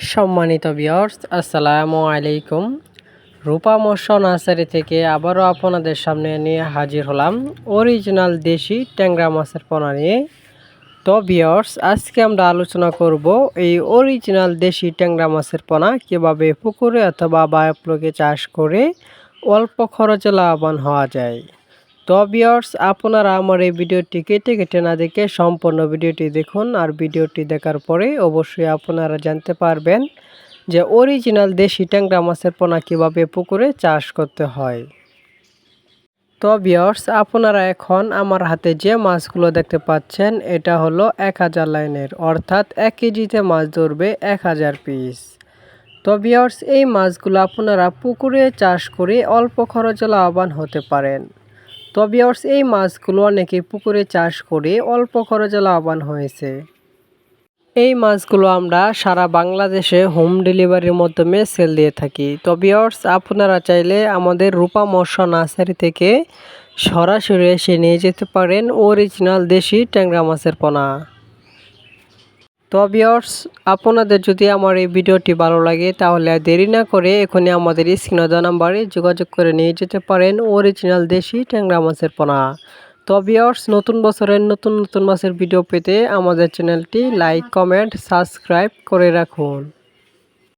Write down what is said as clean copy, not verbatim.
সম্মানিত ভিউয়ার্স, আসসালামু আলাইকুম। রূপা মৎস্য নার্সারি থেকে আবারও আপনাদের সামনে নিয়ে হাজির হলাম অরিজিনাল দেশি ট্যাংরা মাছের পোনা নিয়ে। তো ভিউয়ার্স, আজকে আমরা আলোচনা করব এই অরিজিনাল দেশি ট্যাংরা মাছের পোনা কীভাবে পুকুরে অথবা বায়োফ্লোকে চাষ করে অল্প খরচে লাভবান হওয়া যায়। তো ভিউয়ার্স, আপনারা আমার এই ভিডিওটি কেটে কেটে না দেখে সম্পূর্ণ ভিডিওটি দেখুন। আর ভিডিওটি দেখার পরে অবশ্যই আপনারা জানতে পারবেন যে অরিজিনাল দেশি ট্যাংরা মাছের পোনা কীভাবে পুকুরে চাষ করতে হয়। তো ভিউয়ার্স, আপনারা এখন আমার হাতে যে মাছগুলো দেখতে পাচ্ছেন এটা হলো 1000 লাইনের, অর্থাৎ 1 কেজিতে মাছ ধরবে 1000 পিস। তো ভিউয়ার্স, এই মাছগুলো আপনারা পুকুরে চাষ করে অল্প খরচে লাভবান হতে পারেন। তো ভিউয়ার্স, এই মাছগুলো অনেকে পুকুরে চাষ করে অল্প খরচে লাভবান হয়েছে। এই মাছগুলো আমরা সারা বাংলাদেশে হোম ডেলিভারির মাধ্যমে সেল দিয়ে থাকি। তো ভিউয়ার্স, আপনারা চাইলে আমাদের রূপা মৎস্য নার্সারি থেকে সরাসরি এসে নিয়ে যেতে পারেন অরিজিনাল দেশি ট্যাংরা মাছের পোনা। তো ভিউয়ার্স, আপনাদের যদি আমার এই ভিডিওটি ভালো লাগে তাহলে দেরি না করে এখনই আমাদের স্ক্রিনে দেওয়া নাম্বারে যোগাযোগ করে নিয়ে যেতে পারেন অরিজিনাল দেশি ট্যাংরা মাছের পোনা। তো ভিউয়ার্স, নতুন বছরের নতুন নতুন মাছের ভিডিও পেতে আমাদের চ্যানেলটি লাইক, কমেন্ট, সাবস্ক্রাইব করে রাখুন।